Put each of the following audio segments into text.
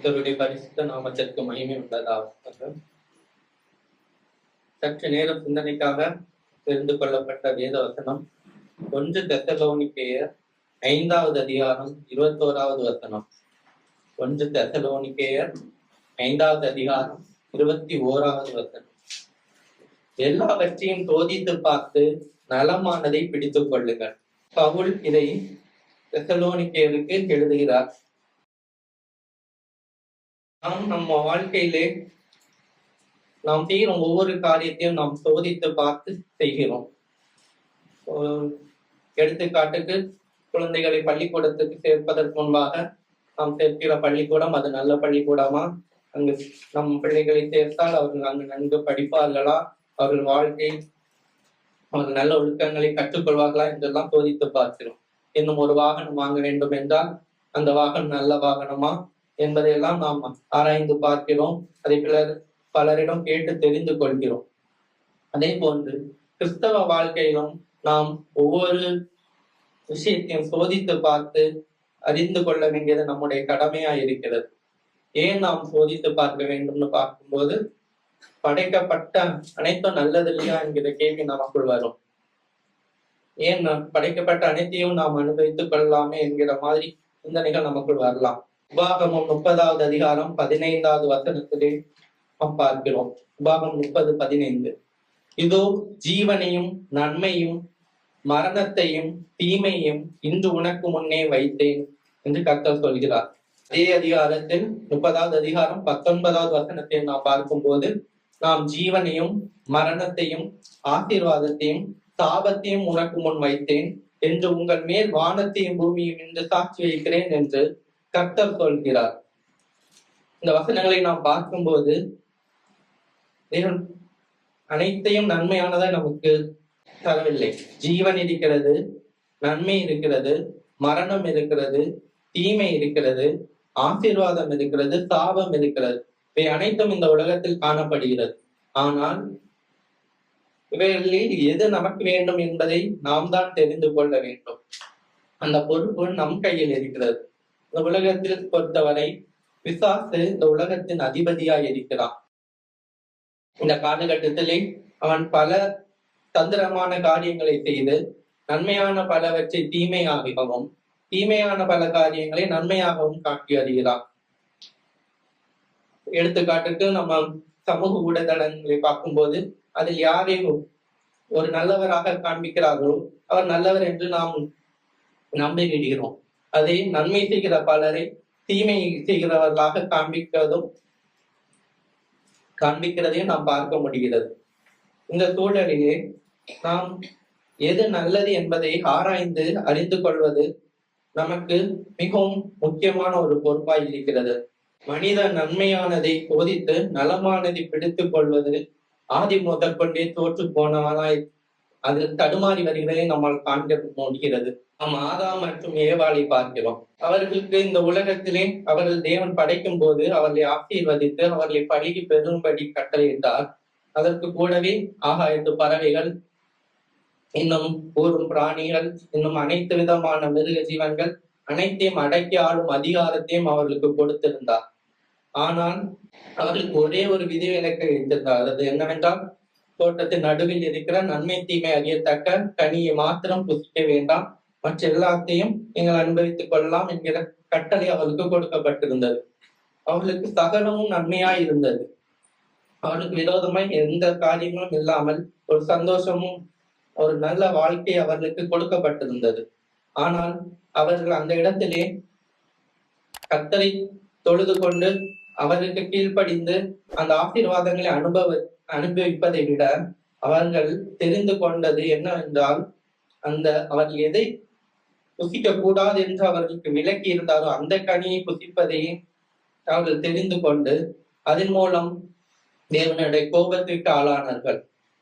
கர்த்தருடைய பரிசுத்த நாமத்திற்கு மகிமை உண்டதாக. சற்று நேரம் சிந்தனைக்காக தெரிந்து கொள்ளப்பட்ட வேத வசனம் 1 தெசலோனிக்கேயர் 5வது அதிகாரம் 21வது வசனம். 1 தெசலோனிக்கேயர் 5வது அதிகாரம் 21வது வசனம். எல்லாவற்றையும் சோதித்து பார்த்து நலமானதை பிடித்துக் கொள்ளுங்கள். பவுல் இதை தெசலோனிக்கேயருக்கு எழுதுகிறார். நாம் நம்ம வாழ்க்கையிலே நாம் செய்கிறோம் ஒவ்வொரு காரியத்தையும் நாம் சோதித்து பார்த்து செய்கிறோம். எடுத்துக்காட்டுக்கு, குழந்தைகளை பள்ளிக்கூடத்துக்கு சேர்ப்பதற்கு முன்பாக நாம் சேர்க்கிற பள்ளிக்கூடம் அது நல்ல பள்ளிக்கூடமா, அங்கு நம் பிள்ளைகளை சேர்த்தால் அவர்கள் அங்கு நன்கு படிப்பார்களா, அவர்கள் வாழ்க்கை அவர்கள் நல்ல ஒழுக்கங்களை கற்றுக்கொள்வார்களா என்றெல்லாம் சோதித்து பார்க்கிறோம். இன்னும் ஒரு வாகனம் வாங்க வேண்டும் என்றால் அந்த வாகனம் நல்ல வாகனமா என்பதையெல்லாம் நாம் ஆராய்ந்து பார்க்கிறோம். அதை பலரிடம் கேட்டு தெரிந்து கொள்கிறோம். அதே போன்று கிறிஸ்தவ வாழ்க்கையிலும் நாம் ஒவ்வொரு விஷயத்தையும் சோதித்து பார்த்து அறிந்து கொள்ள வேண்டியது நம்முடைய கடமையா இருக்கிறது. ஏன் நாம் சோதித்து பார்க்க வேண்டும்னு பார்க்கும்போது, படைக்கப்பட்ட அனைத்தும் நல்லது இல்லையா என்கிற கேள்வி நமக்குள் வரும். ஏன் படைக்கப்பட்ட அனைத்தையும் நாம் அனுபவித்துக் கொள்ளலாமே என்கிற மாதிரி சிந்தனைகள் நமக்குள் வரலாம். உபாகமம் 30வது அதிகாரம் 15வது வசனத்திலே நாம் பார்க்கிறோம். உபாகமம் 30:15. இதோ ஜீவனையும் நன்மையும் மரணத்தையும் தீமையும் இன்று உனக்கு முன்னே வைத்தேன் என்று கர்த்தர் சொல்கிறார். அதே அதிகாரத்தில் 30வது அதிகாரம் 19வது வசனத்தை நாம் பார்க்கும்போது, நாம் ஜீவனையும் மரணத்தையும் ஆசீர்வாதத்தையும் சாபத்தையும் உனக்கு முன் வைத்தேன் என்று உங்கள் மேல் வானத்தையும் பூமியும் என்று சாட்சி வைக்கிறேன் என்று கர்த்தர் சொல்கிறார். இந்த வசனங்களை நாம் பார்க்கும்போது தேவன் அனைத்தையும் நன்மையானதை நமக்கு தரவில்லை. ஜீவன் இருக்கிறது, நன்மை இருக்கிறது, மரணம் இருக்கிறது, தீமை இருக்கிறது, ஆசீர்வாதம் இருக்கிறது, சாபம் இருக்கிறது. இவை அனைத்தும் இந்த உலகத்தில் காணப்படுகிறது. ஆனால் இவைகளில் எது நமக்கு வேண்டும் என்பதை நாம் தான் தெரிந்து கொள்ள வேண்டும். அந்த பொறுப்பு நம் கையில் இருக்கிறது. இந்த உலகத்தில் பொறுத்தவரை பிசாசு இந்த உலகத்தின் அதிபதியாய் இருக்கிறான். இந்த காலகட்டத்திலே அவன் பல தந்திரமான காரியங்களை செய்து நன்மையான பலவற்றை தீமையாகவும் தீமையான பல காரியங்களை நன்மையாகவும் காட்டி அறிகிறான். எடுத்துக்காட்டுக்கு நம்ம சமூக ஊடகங்களை பார்க்கும்போது அதில் யாரையும் ஒரு நல்லவராக காண்பிக்கிறார்களோ அவர் நல்லவர் என்று நாம் நம்பிவிடுகிறோம். அதை நன்மை செய்கிற பலரை தீமை செய்கிறவர்களாக காண்பிக்கிறதையும் நாம் பார்க்க முடிகிறது. இந்த சூழலிலே நாம் எது நல்லது என்பதை ஆராய்ந்து அறிந்து கொள்வது நமக்கு மிகவும் முக்கியமான ஒரு பொறுப்பாய் இருக்கிறது. மனித நன்மையானதை சோதித்து நலமானதை பிடித்துக் கொள்வது ஆதி முதற்கொண்டே தோற்று போனவனாய் அதில் தடுமாறி வருகிறதை நம்மால் காண்க முடிகிறது. நாம் ஆதாம் மற்றும் ஏவாளை பார்க்கிறோம். அவர்களுக்கு இந்த உலகத்திலே அவர்கள் தேவன் படைக்கும் போது அவர்களை ஆசீர்வதித்து அவர்களை பழகி பெறும்படி கட்டளையிட்டார். அதற்கு கூடவே ஆகாயத்து பறவைகள், இன்னும் ஊரும் பிராணிகள், இன்னும் அனைத்து விதமான மிருக ஜீவன்கள் அனைத்தையும் அடக்கி ஆளும் அதிகாரத்தையும் அவர்களுக்கு கொடுத்திருந்தார். ஆனால் அவர்களுக்கு ஒரே ஒரு விதிவிலக்கை வைத்திருந்தார். அது என்னவென்றால், தோட்டத்தின் நடுவில் இருக்கிற நன்மை தீமை அறியத்தக்க கனியை மாத்திரம் புசிக்க வேண்டாம், மற்ற எல்லாத்தையும் நீங்கள் அனுபவித்துக் கொள்ளலாம் என்கிற கட்டளை அவளுக்கு கொடுக்கப்பட்டிருந்தது. அவளுக்கு சகலமும் நன்மையாய் இருந்தது. அவளுக்கு விரோதமாய் எந்த காரியங்களும் இல்லாமல் ஒரு சந்தோஷமும் ஒரு நல்ல வாழ்க்கை அவர்களுக்கு கொடுக்கப்பட்டிருந்தது. ஆனால் அவர்கள் அந்த இடத்திலே கர்த்தரை தொழுது கொண்டு அவர்களுக்கு கீழ்ப்படிந்து அந்த ஆசீர்வாதங்களை அனுபவிப்பதை விட அவர்கள் தெரிந்து கொண்டது என்னவென்றால், அவர்கள் எதை புசிக்க கூடாது என்று அவர்களுக்கு விலக்கி இருந்தாரோ அந்த கனியை புசிப்பதை அவர்கள் தெரிந்து கொண்டு அதன் மூலம் தேவனுடைய கோபத்திற்கு ஆளானார்கள்.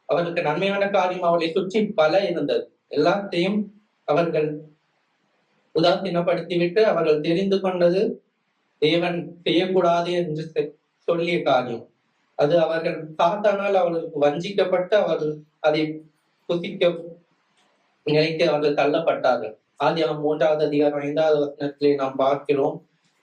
அவர்களுக்கு நன்மையான காரியம் அவளை சுற்றி பல இருந்தது. எல்லாத்தையும் அவர்கள் உதாசீனப்படுத்திவிட்டு அவர்கள் தெரிந்து கொண்டது தேவன் செய்யக்கூடாது என்று சொல்லிய காரியம். அது அவர்கள் சாத்தானால் அவர்களுக்கு வஞ்சிக்கப்பட்டு அவர்கள் அதை புசிக்க நிலைக்கு அவர்கள் தள்ளப்பட்டார்கள். ஆதியாகமம் 3வது அதிகாரம் 5வது வசனத்திலே நாம் பார்க்கிறோம்.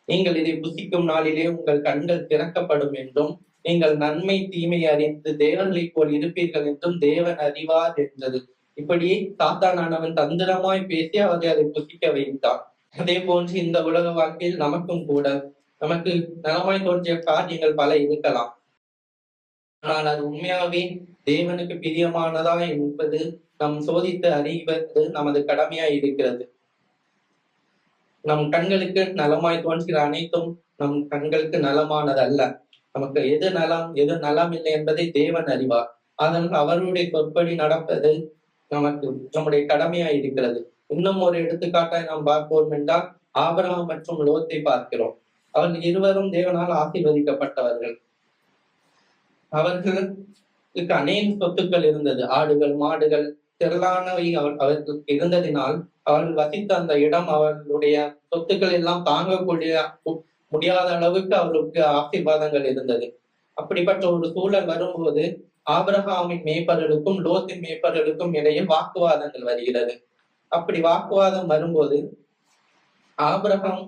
நீங்கள் இதை புசிக்கும் நாளிலே உங்கள் கண்கள் திறக்கப்படும் என்றும் நீங்கள் நன்மை தீமை அறிந்து தேவர்களை போல் இருப்பீர்கள் என்றும் தேவன் அறிவார் என்றது. இப்படி சாத்தானானவன் தந்திரமாய் பேசி அவரை அதை புசிக்க வைத்தான். அதே போன்று இந்த உலக வாழ்க்கையில் நமக்கும் கூட நமக்கு நலமாய் தோன்றிய காரியங்கள் பல இருக்கலாம். ஆனால் அது உண்மையாகவே தேவனுக்கு பிரியமானதா என்பது நம் சோதித்து அறிவது நமது கடமையாய் இருக்கிறது. நம் கண்களுக்கு நலமாய் தோன்றுகிற அனைத்தும் நம் கண்களுக்கு நலமானதல்ல. நமக்கு எது நலம் எது நலம் இல்லை என்பதை தேவன் அறிவார். அதனால் அவருடைய சொற்படி நடப்பது நமக்கு நம்முடைய கடமையாய் இருக்கிறது. இன்னும் ஒரு எடுத்துக்காட்டாய் நாம் பார்ப்போம் என்றால் ஆபிரகாம் மற்றும் லோத்தை பார்க்கிறோம். அவர்கள் இருவரும் தேவனால் ஆசீர்வதிக்கப்பட்டவர்கள். அவர்களுக்கு அநேக சொத்துக்கள் இருந்தது. ஆடுகள், மாடுகள், திரளானவை அவர்களுக்கு இருந்ததினால் அவர்கள் வசித்த அந்த இடம் அவர்களுடைய சொத்துக்கள் எல்லாம் தாங்கக்கூடிய முடியாத அளவுக்கு அவர்களுக்கு ஆசீர்வாதங்கள் இருந்தது. அப்படிப்பட்ட ஒரு சூழல் வரும்போது ஆபிரகாமின் மேய்ப்பர்களுக்கும் லோத்தின் மேய்ப்பர்களுக்கும் இடையே வாக்குவாதங்கள் வருகிறது. அப்படி வாக்குவாதம் வரும்போது ஆபிரகாம்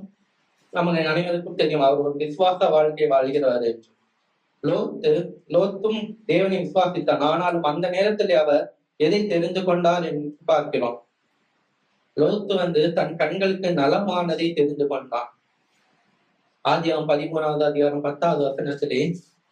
நமக்கு அனைவருக்கும் தெரியும், அவர் ஒரு விசுவாச வாழ்க்கை வாழ்கிறவர் என்று. லோத்தும் தேவனை விசுவாசித்தான். ஆனாலும் அந்த நேரத்தில் அவர் எதை தெரிந்து கொண்டார் என்று பார்க்கிறோம். லோத்து தன் கண்களுக்கு நலமானதை தெரிந்து கொண்டான். ஆதியாகமம் 13வது அதிகாரம் 10வது வசனத்திலே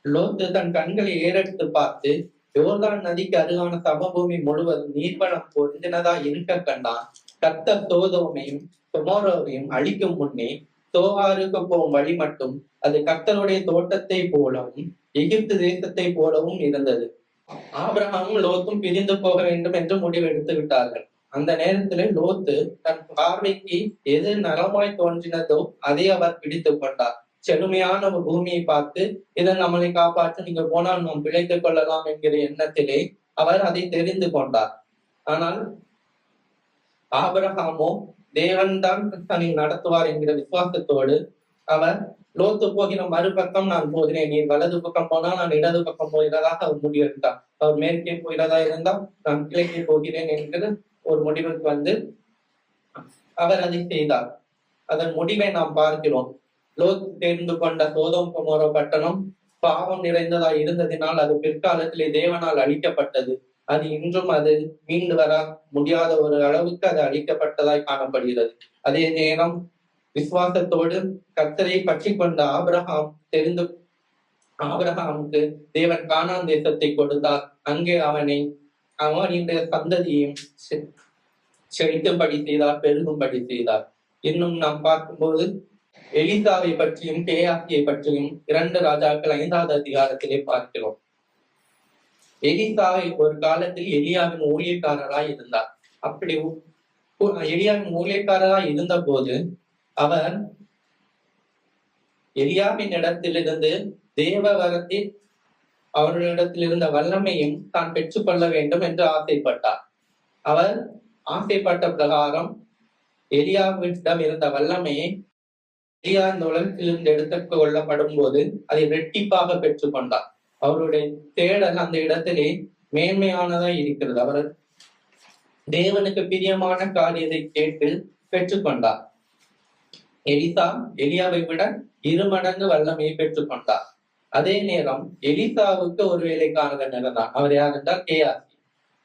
லோத்து தன் கண்களை ஏறெடுத்து பார்த்து யோர்தான் நதிக்கு அருகான சமபூமி முழுவதும் நீர்வளம் பொருந்தினதா இருக்க கண்டான். கர்த்தர் சோதோமையும் கொமோராவையும் அழிக்கும் முன்னே சோவாருக்கு போகும் வழி மட்டும் அது கர்த்தருடைய தோட்டத்தை போலவும் எகிப்து தேசத்தை போலவும் இருந்தது. ஆபிரகாமும் லோத்தும் பிரிந்து போக வேண்டும் என்று முடிவெடுத்து விட்டார்கள். அந்த நேரத்திலே லோத்து தன் பார்வைக்கு எது நலமாய் தோன்றினதோ அதை அவர் பிடித்துக் கொண்டார். செழுமையான ஒரு பூமியை பார்த்து இதை நம்மளை காப்பாற்ற நீங்க போனால் நாம் பிழைத்துக் கொள்ளலாம் என்கிற எண்ணத்திலே அவர் அதை தெரிந்து கொண்டார். ஆனால் ஆபிரகாமோ தேவன் தான் தன்னை நடத்துவார் என்கிற விசுவாசத்தோடு அவர் லோத்து போகிற மறுபக்கம் நான் போகிறேன், நீ வலது பக்கம் போனா நான் இடது பக்கம் போகிறதாக அவர் முடிவெடுத்தார். அவர் மேற்கே போகிறதா இருந்தால் நான் கிழக்கே போகிறேன் என்கிற ஒரு முடிவுக்கு அவர் அதை செய்தார். அதன் முடிவை நாம் பார்க்கிறோம். லோத் தெரிந்து கொண்ட சோதோம் கொமோரா பட்டணம் பாவம் நிறைந்ததாய் இருந்ததினால் அது பிற்காலத்திலே தேவனால் அழிக்கப்பட்டது. அது இன்றும் அது மீண்டு வர முடியாத ஒரு அளவுக்கு அது அழிக்கப்பட்டதாய் காணப்படுகிறது. அதே நேரம் விசுவாசத்தோடு கர்த்தரை பற்றி கொண்ட ஆபிரகாமுக்கு தேவன் கானான் தேசத்தை கொடுத்தார். அங்கே அவனுடைய சந்ததியையும் செழிக்கும்படி செய்தார், பெருகும்படி செய்தார். இன்னும் நாம் பார்க்கும்போது எலிசாவை பற்றியும் கேயாசியை பற்றியும் 2 ராஜாக்கள் 5வது அதிகாரத்திலே பார்க்கிறோம். எலிசாவை ஒரு காலத்தில் எலியாவின் ஊழியக்காரராய் இருந்தார். அப்படி எலியாவின் ஊழியக்காரராய் இருந்த போது அவர் எலியாவின் இடத்திலிருந்து தேவ வரத்தில் அவர்களிடத்தில் இருந்த வல்லமையும் தான் பெற்றுக்கொள்ள வேண்டும் என்று ஆசைப்பட்டார். அவர் ஆசைப்பட்ட பிரகாரம் எலியாவிடம் இருந்த வல்லமையை எலியா இந்த உலகத்திலிருந்து எடுத்துக் கொள்ளப்படும் போது அதை ரெட்டிப்பாக பெற்றுக்கொண்டார். அவருடைய தேடல் அந்த இடத்திலே மேன்மையானதாய் இருக்கிறது. அவர் தேவனுக்கு பிரியமான காரியத்தை கேட்டு பெற்றுக்கொண்டார். எலியாவை விட 2 மடங்கு வல்லமையை பெற்றுக்கொண்டார். அதே நேரம் எலிசாவுக்கு ஒரு வேலைக்காரன் இருந்தார். அவர் யார் என்றால் கேயாசி.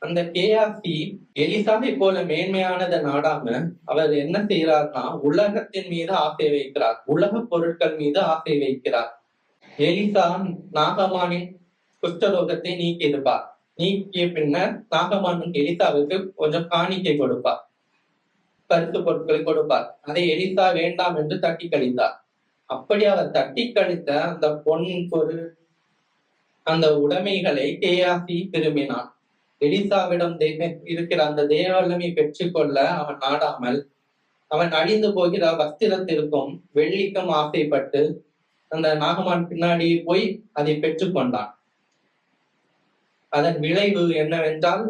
அந்த கேயாசி எலிசாவை போல மேன்மையானதை நாடாம அவர் என்ன செய்யறார்னா உலகத்தின் மீது ஆசை வைக்கிறார், உலக பொருட்கள் மீது ஆசை வைக்கிறார். எலிசா நாகமானின் குஷ்டரோகத்தை நீக்கியிருப்பார். நீக்கிய பின்னர் நாகமானும் எலிசாவுக்கு கொஞ்சம் காணிக்கை கொடுப்பார், பரிசு பொருட்களை கொடுப்பார். அதை எலிசா வேண்டாம் என்று தட்டி கழித்தார். அப்படி அவர் தட்டி கழித்த அந்த பொன் பொருள் அந்த உடைமைகளை கேயாசி திரும்பினான். எலிசாவிடம் இருக்கிற அந்த தேவவல்லமை பெற்றுக்கொள்ள அவன் நாடாமல் அவன் அழிந்து போகிற வஸ்திரத்திற்கும் வெள்ளிக்கும் ஆசைப்பட்டு அந்த நாகமான் பின்னாடி போய் அதை பெற்றுக்கொண்டான். அதன் விளைவு என்னவென்றால்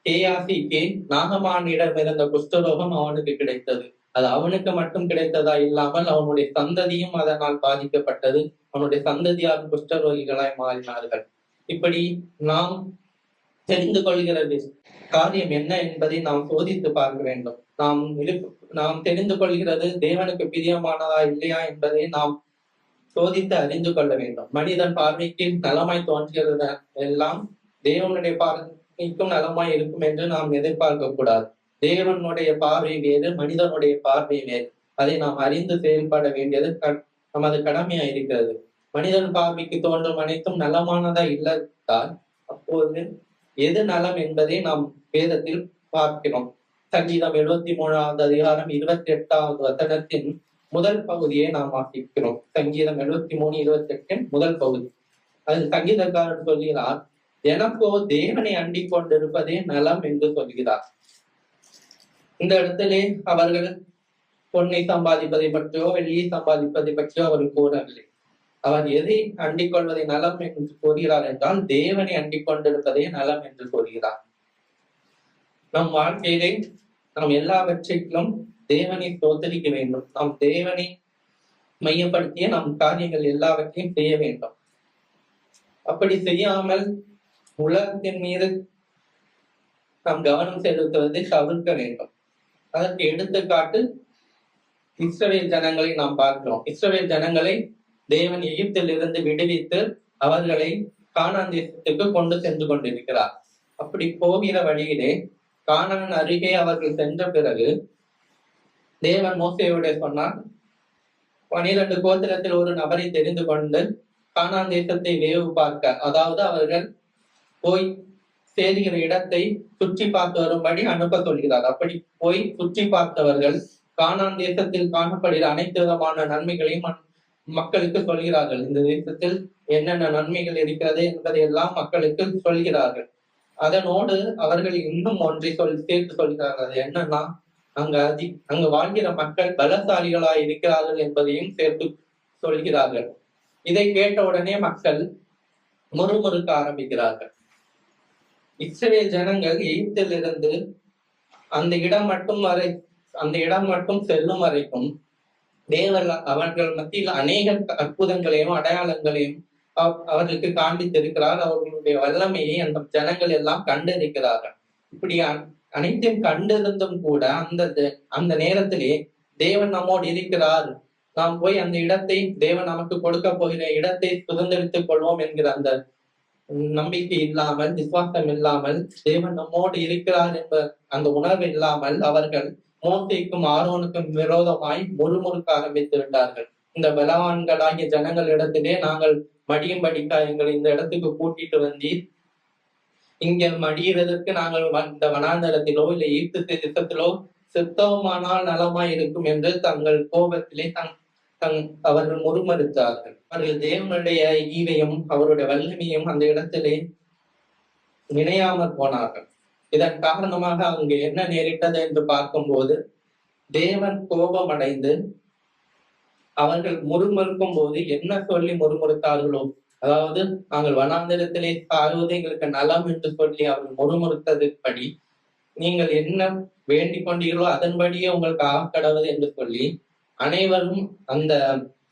கேயாசிக்கு நாகமானிடம் இருந்த குஷ்டரோகம் அவனுக்கு கிடைத்தது. அது அவனுக்கு மட்டும் கிடைத்ததா இல்லாமல் அவனுடைய சந்ததியும் அதனால் பாதிக்கப்பட்டது. அவனுடைய சந்ததியார் குஷ்டரோகிகளாய் மாறினார்கள். இப்படி நாம் தெரிந்து கொள்கிறது காரியம் என்ன என்பதை நாம் சோதித்து பார்க்க வேண்டும். நாம் தெரிந்து கொள்கிறது தேவனுக்கு பிரியமானதா இல்லையா என்பதை நாம் சோதித்து அறிந்து கொள்ள வேண்டும். மனிதன் பார்வைக்கு நலமாய் தோன்றுகிறது எல்லாம் தேவனுடைய பார்வைக்கும் நலமாய் இருக்கும் என்று நாம் எதிர்பார்க்க கூடாது. தேவனுடைய பார்வை வேறு, மனிதனுடைய பார்வை வேறு. அதை நாம் அறிந்து செயல்பட வேண்டியது நமது கடமையா இருக்கிறது. மனிதன் பார்வைக்கு தோன்றும் அனைத்தும் நலமானதா இல்லாதால் அப்போது எது நலம் என்பதை நாம் வேதத்தில் பார்க்கிறோம். சங்கீதம் 73வது அதிகாரம் 28வது வசனத்தின் முதல் பகுதியை நாம் வாசிக்கிறோம். சங்கீதம் 73:28 முதல் பகுதி. அது சங்கீதக்காரன் சொல்கிறார், எனக்கோ தேவனை அண்டிக் கொண்டிருப்பதே நலம் என்று சொல்கிறார். இந்த இடத்திலே அவர்கள் பொன்னை சம்பாதிப்பதை பற்றியோ வெள்ளியை சம்பாதிப்பதை பற்றியோ அவர் கூறவில்லை. அவர் எதை அண்டிக் கொள்வதை நலம் என்று கூறுகிறார் என்றால் தேவனை அண்டிக் கொண்டிருப்பதே நலம் என்று கூறுகிறார். நம் வாழ்க்கையிலே நாம் எல்லாவற்றிலும் தேவனை தோத்தரிக்க வேண்டும். நாம் தேவனை மையப்படுத்திய நம் காரியங்கள் எல்லாவற்றையும் செய்ய வேண்டும். அப்படி செய்யாமல் உலகத்தின் மீது நாம் கவனம் செலுத்துவதை தவிர்க்க வேண்டும். அதற்கு எடுத்துக்காட்டு இஸ்ரவேல் ஜனங்களை நாம் பார்க்கிறோம். இஸ்ரவேல் ஜனங்களை தேவன் எகிப்தில் இருந்து விடுவித்து அவர்களை கானான் தேசத்துக்கு கொண்டு சென்று கொண்டிருக்கிறார். அப்படி போகிற வழியிலே கானான் அருகே அவர்கள் சென்ற பிறகு தேவன் மோசேயோட சொன்னார், 12 கோத்திரத்தில் ஒரு நபரை தெரிந்து கொண்டு கானான் தேசத்தை வேவு பார்க்க, அதாவது அவர்கள் போய் சேருகிற இடத்தை சுற்றி பார்த்து வரும்படி அனுப்ப சொல்கிறார். அப்படி போய் சுற்றி பார்த்தவர்கள் கானான் தேசத்தில் காணப்படுகிற அனைத்து விதமான நன்மைகளையும் மக்களுக்கு சொல்கிறார்கள். இந்த தேசத்தில் என்னென்ன நன்மைகள் இருக்கிறது என்பதை எல்லாம் மக்களுக்கு சொல்கிறார்கள். அதனோடு அவர்கள் இன்னும் ஒன்றை சேர்த்து சொல்கிறார்கள். அது என்னன்னா, அங்கு வாழ்கிற மக்கள் பலசாலிகளாய் இருக்கிறார்கள் என்பதையும் சேர்த்து சொல்கிறார்கள். இதை கேட்ட உடனே மக்கள் முறுமுறுக்க ஆரம்பிக்கிறார்கள். இஸ்ரவேல் ஜனங்கள் எகிப்தில் இருந்து அந்த இடம் மட்டும் செல்லும் வரைக்கும் தேவன் அவர்கள் மத்தியில் அநேக அற்புதங்களையும் அடையாளங்களையும் அவர்களுக்கு காண்பித்திருக்கிறார். அவர்களுடைய வல்லமையை அந்த ஜனங்கள் எல்லாம் கண்டிருக்கிறார்கள். இப்படி அனைத்தையும் கண்டிருந்தும் கூட அந்த நேரத்திலே தேவன் நம்மோடு இருக்கிறார், நாம் போய் அந்த இடத்தை தேவன் நமக்கு கொடுக்க போகிற இடத்தை சுதந்திரித்துக் கொள்வோம் என்கிற அந்த நம்பிக்கை இல்லாமல், விசுவாசம் இல்லாமல், தேவன் நம்மோடு இருக்கிறார் என்ற அந்த உணர்வு இல்லாமல் அவர்கள் மோசேக்கும் ஆரோனுக்கும் விரோதமாய் முறுமுறுக்க ஆரம்பித்து விட்டார்கள். இந்த பலவான்களாகிய ஜனங்களிடத்திலே நாங்கள் மடியும்படிக்கா எங்களை இந்த இடத்துக்கு கூட்டிட்டு வந்தீர், இங்க மடிகிறதற்கு நாங்கள் இந்த வனாந்தரத்திலோ இல்லை ஈர்த்து தேசத்திலோ சித்தமானால் நலமாய் இருக்கும் என்று தங்கள் கோபத்திலே அவர்கள் முறுமறுத்தார்கள். அவர்கள் தேவனுடைய ஈவையும் அவருடைய வல்லமையும் அந்த இடத்திலே நினையாமல் போனார்கள். இதன் காரணமாக அங்கு என்ன நேரிட்டது என்று பார்க்கும்போது தேவன் கோபம் அடைந்து அவர்கள் முறுமுறுக்கும் போது என்ன சொல்லி முறுமுறுத்தார்களோ, அதாவது நாங்கள் வனாந்திரத்திலே சாகுவது எங்களுக்கு நலம் என்று சொல்லி அவர்கள் முறுமுறுத்ததுபடி நீங்கள் என்ன வேண்டிக் கொண்டீர்களோ அதன்படியே உங்களுக்கு ஆக்கடவது என்று சொல்லி அனைவரும் அந்த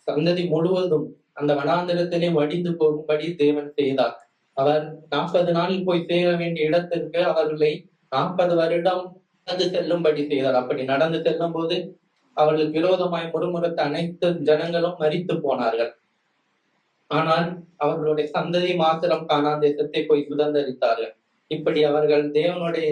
சந்ததி முழுவதும் அந்த வனாந்திரத்திலே வடிந்து போகும்படி தேவன் செய்தார். அவர் 40 நாளில் போய் சேர வேண்டிய இடத்திற்கு அவர்களை 40 வருடம் நடந்து செல்லும்படி செய்தார். அப்படி நடந்து செல்லும் போது அவர்களுக்கு விரோதமாய் முறுமுறுத்த அனைத்து ஜனங்களும் மரித்து போனார்கள். ஆனால் அவர்களுடைய சந்ததி மாத்திரம் கானான் தேசத்தை போய் சுதந்திரித்தார்கள். இப்படி அவர்கள் தேவனுடைய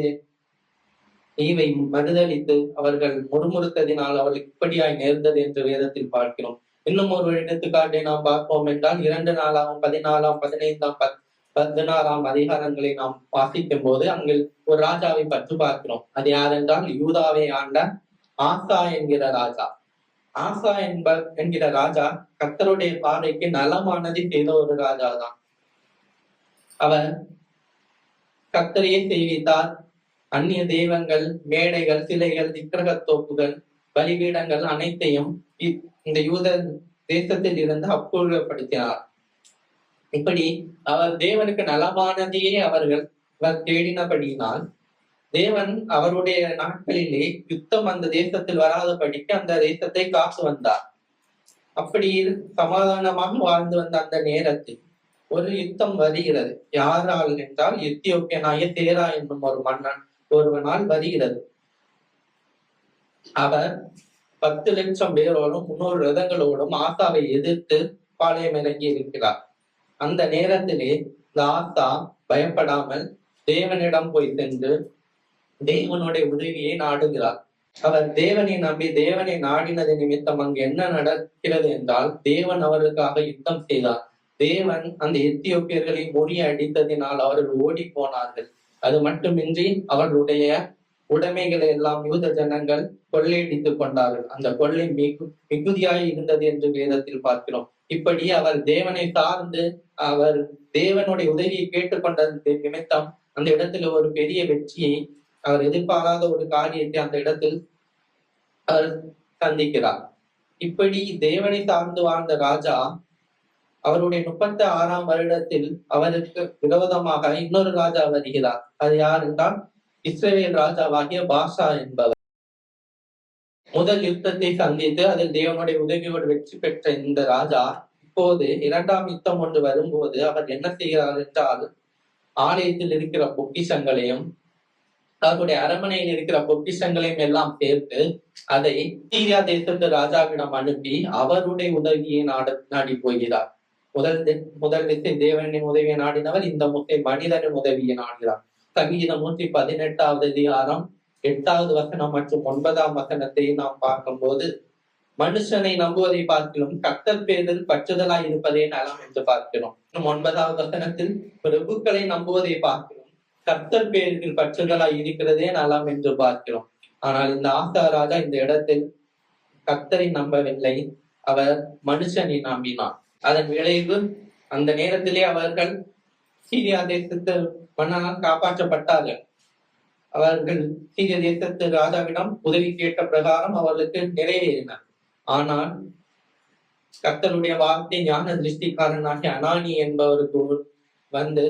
ஈவை மறுதளித்து அவர்கள் முறுமுறுத்ததினால் அவர்களுக்கு இப்படியாய் நேர்ந்தது என்று வேதத்தில் பார்க்கிறோம். இன்னும் ஒரு எடுத்துக்காட்டை நாம் பார்ப்போம் என்றால் 2 நாளாகவும் 14ஆம் 15ஆம் 16ஆம் அதிகாரங்களை நாம் வாசிக்கும் போது அங்கு ஒரு ராஜாவை பற்றி பார்க்கிறோம். அது யார் என்றால் யூதாவை ஆண்ட ஆசா என்கிற ராஜா. ஆசா என்கிற ராஜா கர்த்தருடைய பார்வைக்கு நலமானதை செய்த ஒரு ராஜா தான். அவர் கர்த்தரையே செய்வித்தார். அந்நிய தெய்வங்கள், மேடைகள், சிலைகள், விக்கிரகத்தோப்புகள், பலிபீடங்கள் அனைத்தையும் இந்த யூத தேசத்தில் இருந்து அப்புறப்படுத்தினார். இப்படி அவர் தேவனுக்கு நலமானதையே அவர்கள் தேடினபடியினால் தேவன் அவருடைய நாட்களிலே யுத்தம் அந்த தேசத்தில் வராதபடிக்கு அந்த தேசத்தை காத்து வந்தார். அப்படி சமாதானமாக வாழ்ந்து வந்த அந்த நேரத்தில் ஒரு யுத்தம் வருகிறது. யாரால் என்றால் எத்தியோப்பியனாகிய தேரா என்னும் ஒரு மன்னன் ஒருவனால் வருகிறது. அவர் 10,00,000 பேரோடும் 300 ரதங்களோடும் ஆசாவை எதிர்த்து பாளையம் இறங்கி இருக்கிறார். அந்த நேரத்திலே இந்த ஆசா பயப்படாமல் தேவனிடம் போய் சென்று தேவனுடைய உதவியை நாடுகிறார். அவர் தேவனை நம்பி தேவனை நாடினது நிமித்தம் அங்கு என்ன நடக்கிறது என்றால், தேவன் அவர்களுக்காக யுத்தம் செய்தார். தேவன் அந்த எத்தியோப்பியர்களை முறியடித்ததினால் அவர்கள் ஓடி போனார்கள். அது மட்டுமின்றி அவர்களுடைய உடைமைகளை எல்லாம் யூத ஜனங்கள் கொள்ளையடித்துக் கொண்டார்கள். அந்த கொள்ளை மிகுதியாய் இருந்தது என்று வேதத்தில் பார்க்கிறோம். இப்படி அவர் தேவனை சார்ந்து அவர் தேவனுடைய உதவியை கேட்டுக்கொண்டது நிமித்தம் அந்த இடத்துல ஒரு பெரிய வெற்றியை, அவர் எதிர்பாராத ஒரு காரியத்தை அந்த இடத்தில் அவர் சந்திக்கிறார். இப்படி தேவனை சார்ந்து வாழ்ந்த ராஜா அவருடைய 36ஆம் வருடத்தில் அவருக்கு விரோதமாக இன்னொரு ராஜா வருகிறார். அது யார் என்றால் இஸ்ரவேல் ராஜாவாகிய பாஷா என்பவர். முதல் யுத்தத்தை சந்தித்து அதில் தேவனுடைய உதவியோடு வெற்றி பெற்ற இந்த ராஜா இப்போது 2ஆம் யுத்தம் ஒன்று வரும்போது அவர் என்ன செய்கிறார் என்றால், ஆலயத்தில் இருக்கிற பொக்கிஷங்களையும் அவருடைய அரண்மனையில் இருக்கிற பொக்கிஷங்களையும் எல்லாம் சேர்த்து அதை சீரியா தேசத்து ராஜாவிடம் அனுப்பி அவருடைய உதவியை நாடி போகிறார். முதல் திசை தேவனின் உதவியை நாடினவர், இந்த முறை மனிதனின் உதவியை நாடுகிறார். சங்கீதம் 118வது அதிகாரம் 8வது வசனம் மற்றும் 9ஆம் வசனத்தை நாம் பார்க்கும்போது, மனுஷனை நம்புவதை பார்க்கிறோம், கர்த்தர் பேரில் பற்றுதலாய் இருப்பதே நலம் என்று பார்க்கிறோம். 9வது வசனத்தில் பிரபுக்களை நம்புவதை பார்க்கிறோம், கர்த்தர் பேரில் பற்றுதலாய் இருக்கிறதே நலம் என்று பார்க்கிறோம். ஆனால் இந்த ஆசா ராஜா இந்த இடத்தில் கர்த்தரை நம்பவில்லை, அவர் மனுஷனை நம்பினார். அதன் விளைவு அந்த நேரத்திலே அவர்கள் சீரியா தேசத்து மன்னனால் காப்பாற்றப்பட்டார்கள். அவர்கள் சீரிய தேசத்து ராஜாவிடம் உதவி கேட்ட பிரகாரம் அவர்களுக்கு நிறைவேறினார். ஆனால் கர்த்தருடைய வார்த்தை ஞான திருஷ்டிக்காரனாகிய அனானி என்பவருக்கு வந்து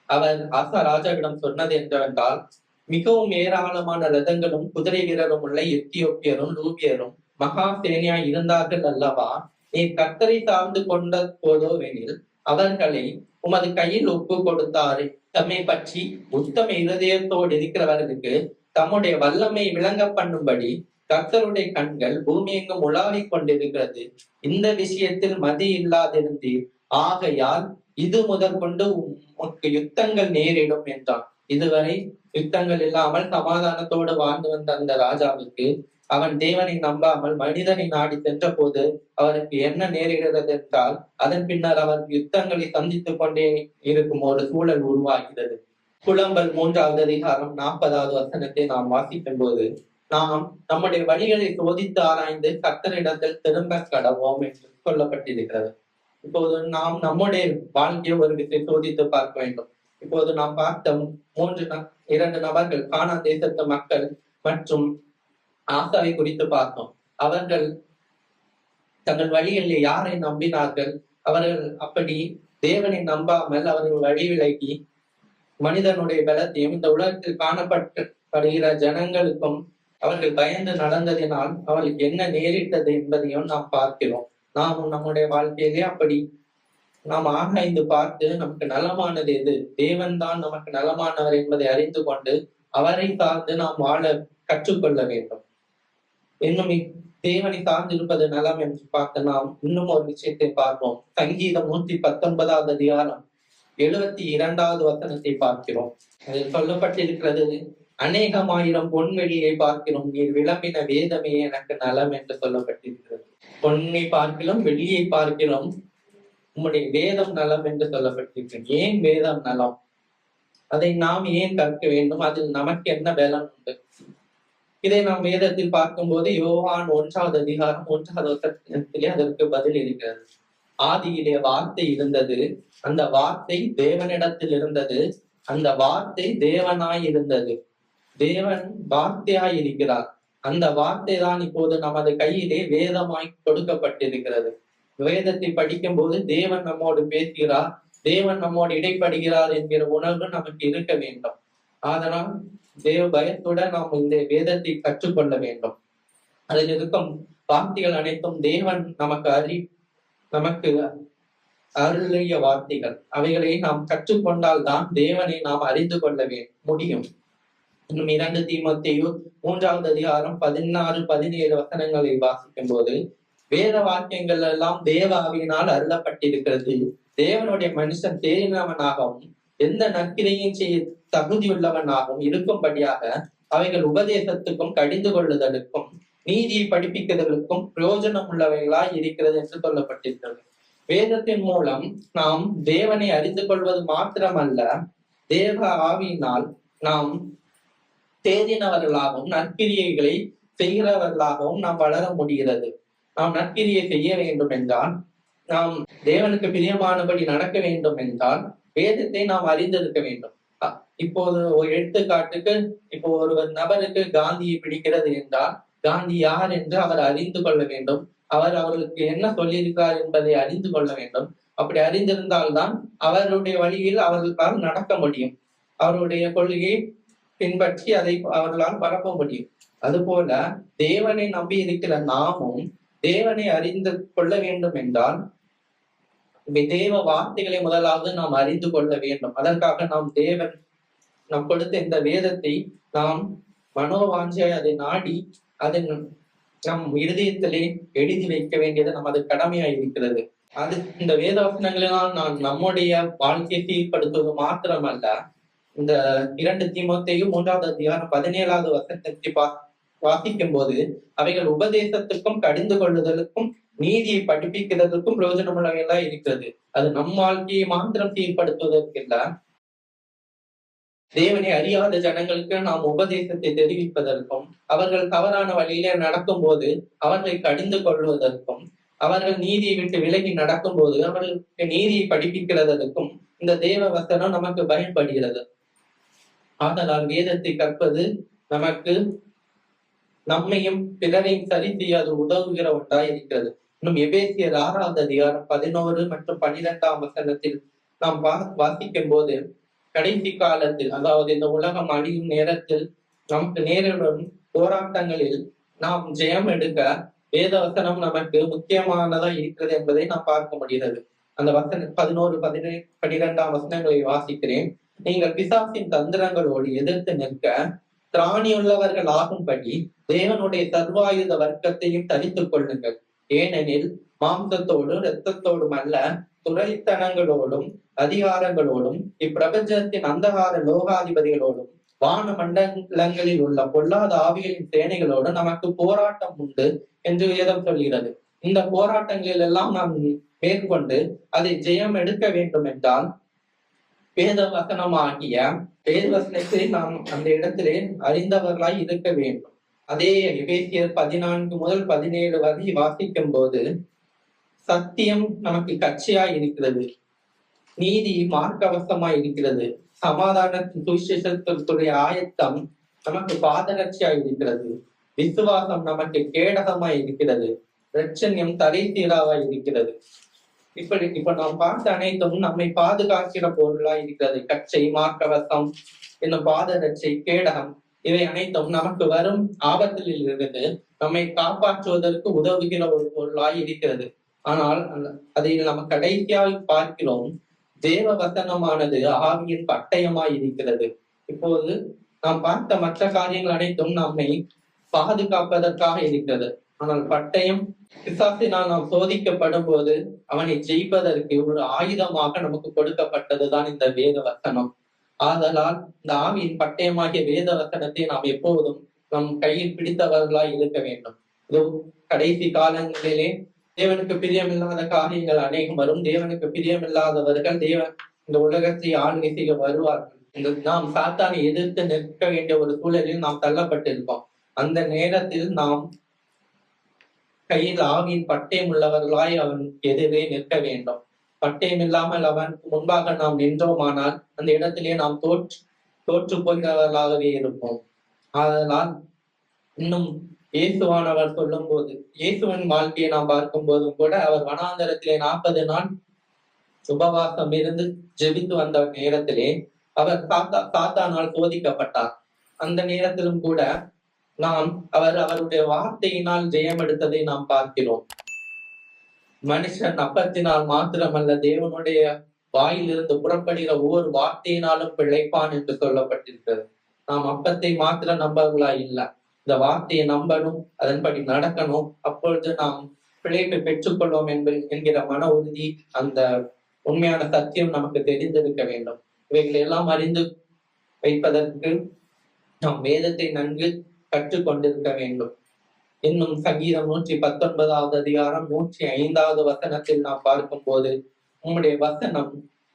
அவர் ஆசா ராஜாவிடம் சொன்னது என்னவென்றால், மிகவும் ஏராளமான ரதங்களும் குதிரை வீரரும் உள்ள எத்தியோப்பியரும் லூபியரும் மகா சேனையா இருந்தார்கள் அல்லவா? நீ கர்த்தரை சார்ந்து கொண்ட போதோவெனில் அவர்களை உமது கையில் ஒப்பு கொடுத்தாரு. தம்மை பற்றி உத்தம இருதயத்தோடு இருக்கிறவர்களுக்கு தம்முடைய வல்லமை விளங்க பண்ணும்படி கர்த்தருடைய கண்கள் பூமி எங்கும் உலாவிக் கொண்டிருக்கிறது. இந்த விஷயத்தில் மதி இல்லாதிருந்தீர், ஆகையால் இது முதல் கொண்டு உமக்கு யுத்தங்கள் நேரிடும் என்றான். இதுவரை யுத்தங்கள் இல்லாமல் சமாதானத்தோடு வாழ்ந்து வந்த அந்த ராஜாவுக்கு அவன் தேவனை நம்பாமல் மனிதனை நாடி சென்ற போது அவருக்கு என்ன நேரிடுகிறது என்றால், அதன் பின்னர் அவர் யுத்தங்களை சந்தித்துக் கொண்டே இருக்கும் ஒரு சூழல் உருவாகிறது. புலம்பல் 3வது அதிகாரம் 40வது வசனத்தை நாம் வாசிக்கும் போது, நாம் நம்முடைய வழிகளை சோதித்து ஆராய்ந்து கர்த்தரிடத்தில் திரும்ப கடவோம் என்று சொல்லப்பட்டிருக்கிறது. இப்போது நாம் நம்முடைய வாழ்க்கையை ஒரு விஷயம் சோதித்து பார்க்க வேண்டும். இப்போது நாம் பார்த்த 2 நபர்கள், கானா தேசத்து மக்கள் மற்றும் ஆசாவை குறித்து பார்த்தோம். அவர்கள் தங்கள் வழிகளில் யாரை நம்பினார்கள்? அவர்கள் அப்படி தேவனை நம்பாமல் அவர்கள் வழி விலகி மனிதனுடைய பலத்தையும் இந்த உலகத்தில் காணப்படுகிற ஜனங்களுக்கும் அவர்கள் பயந்து நடந்ததினால் அவர்களுக்கு என்ன நேரிட்டது என்பதையும் நாம் பார்க்கிறோம். நாம் நம்முடைய வாழ்க்கையிலே அப்படி நாம் ஆராய்ந்து பார்த்து நமக்கு நலமானது எது, தேவன் தான் நமக்கு நலமானவர் என்பதை அறிந்து கொண்டு அவரை சார்ந்து நாம் வாழ கற்றுக்கொள்ள வேண்டும். இன்னும் தேவனை சார்ந்திருப்பது நலம் என்று பார்க்க நாம் இன்னும் ஒரு விஷயத்தை பார்ப்போம். சங்கீதம் 119வது அதிகாரம் 72வது வசனத்தை பார்க்கிறோம். அதில் சொல்லப்பட்டிருக்கிறது, அநேகமாயிரம் பொன்வெளியை பார்க்கிறோம், நீர் விளம்பின வேதமே எனக்கு நலம் என்று சொல்லப்பட்டிருக்கிறது. பொன்னை பார்க்கிறோம், வெள்ளியை பார்க்கிறோம், உம்முடைய வேதம் நலம் என்று சொல்லப்பட்டிருக்கிறது. ஏன் வேதம் நலம்? அதை நாம் ஏன் கற்க வேண்டும்? அதில் நமக்கு என்ன பலம் உண்டு? இதை நாம் வேதத்தில் பார்க்கும்போது யோவான் 1வது அதிகாரம் 1வது வசனத்திலே அதற்கு பதில் இருக்கிறது. ஆதியிலே வார்த்தை இருந்தது, அந்த வார்த்தை தேவனிடத்தில் இருந்தது, அந்த வார்த்தை தேவனாய் இருந்தது. தேவன் வார்த்தையாய் இருக்கிறார். அந்த வார்த்தை தான் இப்போது நமது கையிலே வேதமாய் கொடுக்கப்பட்டிருக்கிறது. வேதத்தை படிக்கும் போது தேவன் நம்மோடு பேசுகிறார், தேவன் நம்மோடு இடைப்படுகிறார் என்கிற உணர்வு நமக்கு இருக்க வேண்டும். அதனால் தேவ பயத்துடன் நாம் இந்த வேதத்தை கற்றுக்கொள்ள வேண்டும். அதில் இருக்கும் வார்த்தைகள் அனைத்தும் தேவன் நமக்கு அருளிய வார்த்தைகள். அவைகளை நாம் கற்றுக்கொண்டால் தான் தேவனை நாம் அறிந்து கொள்ள முடியும். இன்னும் 2 தீமோத்தேயு 3வது அதிகாரம் 16, 17 வசனங்களை வாசிக்கும் போது, வேத வாக்கியங்கள் எல்லாம் தேவ ஆவியினால் அருளப்பட்டிருக்கிறது. தேவனுடைய மனுஷன் தேறினவனாகவும் எந்த நற்கிரையும் செய்ய தகுதியுள்ளவனாகவும் இருக்கும்படியாக அவைகள் உபதேசத்துக்கும் கடிந்து கொள்ளுதலுக்கும் நீதியை படிப்பிக்கிறதுக்கும் பிரயோஜனம் உள்ளவைகளாய் இருக்கிறது என்று சொல்லப்பட்டிருக்கிறது. வேதத்தின் மூலம் நாம் தேவனை அறிந்து கொள்வது மாத்திரமல்ல, தேவ ஆவியினால் நாம் தேறினவர்களாகவும் நற்கிரியைகளை செய்கிறவர்களாகவும் நாம் வளர முடிகிறது. நாம் நற்கிரியை செய்ய வேண்டும் என்றால், நாம் தேவனுக்கு பிரியமானபடி நடக்க வேண்டும் என்றால் வேதத்தை நாம் அறிந்திருக்க வேண்டும். இப்போது ஒரு எடுத்துக்காட்டுக்கு, இப்போ ஒரு நபருக்கு காந்தியை பிடிக்கிறது என்றால் காந்தி யார் என்று அவர் அறிந்து கொள்ள வேண்டும். அவர்களுக்கு என்ன சொல்லியிருக்கிறார் என்பதை அறிந்து கொள்ள வேண்டும். அப்படி அறிந்திருந்தால்தான் அவருடைய வழியில் அவர்களால் நடக்க முடியும். அவருடைய கொள்கையை பின்பற்றி அதை அவர்களால் பரப்ப முடியும். அதுபோல தேவனை நம்பி இருக்கிற நாமும் தேவனை அறிந்து கொள்ள வேண்டும் என்றால் தேவ வார்த்தைகளை முதலாவது நாம் அறிந்து கொள்ள வேண்டும். அதற்காக நாம் தேவன் நாம் கொடுத்த இந்த வேதத்தை நாம் மனோவாஞ்சை அதை நாடி அதை நம் இருதயத்திலே எழுதி வைக்க வேண்டியது நமது கடமையா இருக்கிறது. அது இந்த வேத வசனங்களினால் நான் நம்முடைய வாழ்க்கையை சீர்படுத்துவது மாத்திரமல்ல, இந்த 2 தீமோத்தேயு 3வது அதிகாரம் 17வது வசனத்தை வாசிக்கும் போது அவைகள் உபதேசத்துக்கும் கடிந்து கொள்ளுதலுக்கும் நீதியை படிப்பிக்கிறதுக்கும் பிரயோஜனமுள்ளவைகளா இருக்கிறது. அது நம் வாழ்க்கையை மாத்திரம் சீர்படுத்துவதற்கு இல்ல, தேவனை அறியாத ஜனங்களுக்கு நாம் உபதேசத்தை தெரிவிப்பதற்கும் அவர்கள் தவறான வழியில நடக்கும் போது அவர்களை கடிந்து கொள்வதற்கும் அவர்கள் நீதியை விட்டு விலகி நடக்கும் போது அவர்களுக்கு நீதியை படிப்பிக்கிறதற்கும் இந்த தேவ வசனம் நமக்கு பயன்படுகிறது. ஆதலால் வேதத்தை கற்பது நமக்கு நம்மையும் பிறரையும் சரி செய்ய அது உதவுகிற ஒன்றாய் இருக்கிறது. இன்னும் எபேசியர் 6வது அதிகாரம் 11 மற்றும் 12ஆம் வசனத்தில் நாம் வாசிக்கும் போது, கடைசி காலத்தில், அதாவது இந்த உலகம் அழியும் நேரத்தில் நமக்கு நேரிடும் போராட்டங்களில் நாம் ஜெயம் எடுக்க வேத வசனம் நமக்கு முக்கியமானதா இருக்கிறது என்பதை நாம் பார்க்க முடிகிறது. அந்த 11, 12ஆம் வசனங்களை வாசிக்கிறேன். நீங்கள் பிசாசின் தந்திரங்களோடு எதிர்த்து நிற்க திராணியுள்ளவர்கள் ஆகும்படி தேவனுடைய சர்வாயுத வர்க்கத்தையும் தரித்துக் கொள்ளுங்கள். ஏனெனில் மாம்சத்தோடும் இரத்தத்தோடும் அல்ல, துரைத்தனங்களோடும் அதிகாரங்களோடும் இப்பிரபஞ்சத்தின் அந்தகார லோகாதிபதிகளோடும் வான மண்டலங்களில் உள்ள பொல்லாத ஆவிகளின் சேனைகளோடு நமக்கு போராட்டம் உண்டு என்று வேதம் சொல்கிறது. இந்த போராட்டங்களில் எல்லாம் நாம் மேற்கொண்டு அதை ஜெயம் எடுக்க வேண்டும் என்றால் வேத வசனமாகிய வேத வசனத்தை நாம் அந்த இடத்திலே அறிந்தவர்களாய் இருக்க வேண்டும். அதே எபேசியர் 14 முதல் 17 வரை வாசிக்கும் போது, சத்தியம் நமக்கு கட்சியாய் இருக்கிறது, நீதி மார்க்கவசமாய் இருக்கிறது, சமாதானத்தின் சுவிசேஷத்திற்குரிய ஆயத்தம் நமக்கு பாதரட்சியாய் இருக்கிறது, விசுவாசம் நமக்கு கேடகமாய் இருக்கிறது, இரட்சண்யம் தலை சீராவாய் இருக்கிறது. இப்ப நாம் பார்த்த அனைத்தும் நம்மை பாதுகாக்கிற பொருளாய் இருக்கிறது. கச்சை, மார்க்கவசம், என்னும் பாதரட்சை, கேடகம், இவை அனைத்தும் நமக்கு வரும் ஆபத்தில் இருந்து நம்மை காப்பாற்றுவதற்கு உதவுகிற ஒரு பொருளாய் இருக்கிறது. ஆனால் அதை நம்ம கடைசியாக பார்க்கிறோம், தேவ வசனமானது ஆவியின் பட்டயமாய் இருக்கிறது. இப்போது நாம் பார்த்த மற்ற காரியங்கள் அனைத்தும் நம்மை பாதுகாப்பதற்காக இருக்கிறது. ஆனால் பட்டயம் பிசாசினால் நாம் சோதிக்கப்படும் போது அவனை ஜெயிப்பதற்கு ஒரு ஆயுதமாக நமக்கு கொடுக்கப்பட்டதுதான் இந்த வேத வசனம். ஆதலால் இந்த ஆவியின் பட்டயமாகிய வேத வசனத்தை நாம் எப்போதும் நம் கையில் பிடித்தவர்களாய் இருக்க வேண்டும். இது கடைசி காலங்களிலே தேவனுக்கு பிரியமில்லாத காரியங்கள் அநேகம் வரும். தேவனுக்கு பிரியமில்லாதவர்கள் இந்த உலகத்தை ஆளுகை செய்ய வருவார்கள். நாம் சாத்தானை எதிர்த்து நிற்க வேண்டிய ஒரு சூழலில் நாம் தள்ளப்பட்டிருக்கோம். அந்த நேரத்தில் நாம் கையில் ஆவியின் பட்டயம் உள்ளவர்களாய் அவன் எதிரே நிற்க வேண்டும். பட்டயம் இல்லாமல் அவனுக்கு முன்பாக நாம் நின்றோமானால் அந்த இடத்திலே நாம் தோற்று போகிறவர்களாகவே இருப்போம். அதனால் இன்னும் இயேசுவானவர் சொல்லும் போது, இயேசுவின் வாழ்க்கையை நாம் பார்க்கும் போதும் கூட அவர் வனாந்தரத்திலே 40 நாள் உபவாசம் இருந்து ஜெபித்து வந்த நேரத்திலே அவர் சாத்தானால் சோதிக்கப்பட்டார். அந்த நேரத்திலும் கூட அவருடைய வார்த்தையினால் ஜெயம் எடுத்ததை நாம் பார்க்கிறோம். மனுஷன் அப்பத்தினால் மாத்திரமல்ல, தேவனுடைய வாயிலிருந்து புறப்படுகிற ஒவ்வொரு வார்த்தையினாலும் பிழைப்பான் என்று சொல்லப்பட்டிருக்கிறது. நாம் அப்பத்தை மாத்திரம் நம்பவர்களா இல்ல, இந்த வார்த்தையை நம்பணும், அதன்படி நடக்கணும். அப்பொழுது நாம் பிழைப்பை பெற்றுக்கொள்வோம் என்கிற மன உறுதி, அந்த உண்மையான சத்தியம் நமக்கு தெரிந்திருக்க வேண்டும். இவைகளை எல்லாம் அறிந்து வைப்பதற்கு நாம் வேதத்தை நன்கு கற்றுக்கொண்டிருக்க வேண்டும். இன்னும் சங்கீதம் 119வது அதிகாரம் 105வது வசனத்தில் நாம் பார்க்கும் போது, உம்முடைய வசனம்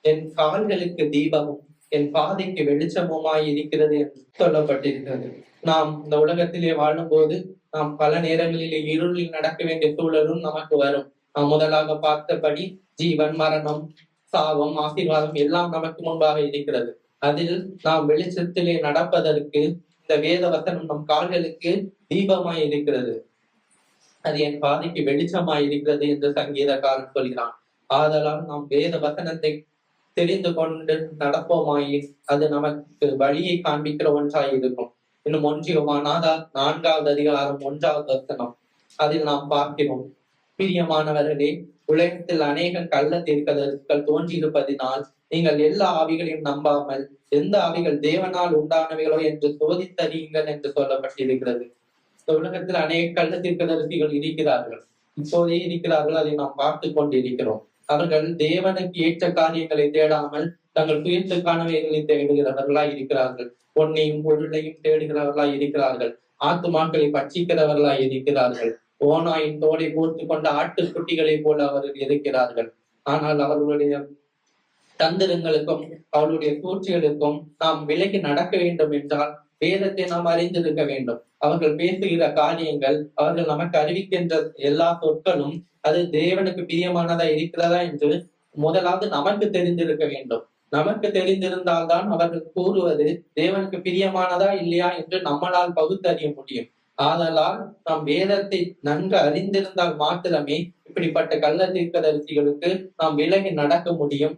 என் கால்களுக்கு தீபமும் என் பாதைக்கு வெளிச்சமுமாய் இருக்கிறது என்று சொல்லப்பட்டிருக்கிறது. நாம் இந்த உலகத்திலே வாழும் போது நாம் பல நேரங்களிலே இருளில் நடக்க வேண்டிய சூழலும் நமக்கு வரும். நாம் முதலாக பார்த்தபடி ஜீவன், மரணம், சாபம், ஆசீர்வாதம் எல்லாம் நமக்கு முன்பாக இருக்கிறது. அதில் நாம் வெளிச்சத்திலே நடப்பதற்கு இந்த வேத வசனம் நம் கால்களுக்கு தீபமாய் இருக்கிறது, அது என் பாதைக்கு வெளிச்சமாய் இருக்கிறது என்று சங்கீதக்காரன் சொல்கிறான். ஆதலால் நாம் வேத வசனத்தை தெரிந்து கொண்டு நடப்போமாயின் அது நமக்கு வழியை காண்பிக்கிற ஒன்றாய் இருக்கும். இன்னும் 1 யோவான் 4வது அதிகாரம் 1வது வசனம், அதில் நாம் பார்க்கிறோம், பிரியமானவர்களே, உலகத்தில் அநேக கள்ள தீர்க்கதரிசிகள் தோன்றியிருப்பதினால் நீங்கள் எல்லா ஆவிகளையும் நம்பாமல் எந்த ஆவிகள் தேவனால் உண்டானவைகளோ என்று சோதித்தறியுங்கள் என்று சொல்லப்பட்டிருக்கிறது. இந்த உலகத்தில் அநேக கள்ள தீர்க்கதரிசிகள் இருக்கிறார்கள், இப்போதே இருக்கிறார்கள், அதை நாம் பார்த்து கொண்டிருக்கிறோம். அவர்கள் தேவனுக்கு ஏற்ற காரியங்களை தேடாமல் தங்கள் சுயத்துக்கானவைகளை தேடுகிறவர்களாய் இருக்கிறார்கள். பொன்னையும் பொருளையும் தேடுகிறவர்களாய் இருக்கிறார்கள். ஆத்துமாக்களை பட்சிக்கிறவர்களாய் இருக்கிறார்கள். ஓனாயின் தோலை போர்த்து கொண்ட ஆட்டுக்குட்டிகளை போல அவர்கள் இருக்கிறார்கள். ஆனால் அவர்களுடைய தந்திரங்களுக்கும் அவளுடைய சூழ்ச்சிகளுக்கும் நாம் விலகி நடக்க வேண்டும் என்றால் வேதத்தை நாம் அறிந்திருக்க வேண்டும். அவர்கள் பேசுகிற காரியங்கள், அவர்கள் நமக்கு அறிவிக்கின்ற எல்லா சொற்களும் அது தேவனுக்கு பிரியமானதா இருக்கிறதா என்று முதலாவது நமக்கு தெரிந்திருக்க வேண்டும். நமக்கு தெரிந்திருந்தால்தான் அவர்கள் கூறுவது தேவனுக்கு பிரியமானதா இல்லையா என்று நம்மளால் பகுத்தறிய முடியும். ஆதலால் நாம் வேதத்தை நன்கு அறிந்திருந்தால் மாத்திரமே இப்படிப்பட்ட கள்ள தீர்க்கதரிசிகளுக்கு நாம் விலகி நடக்க முடியும்.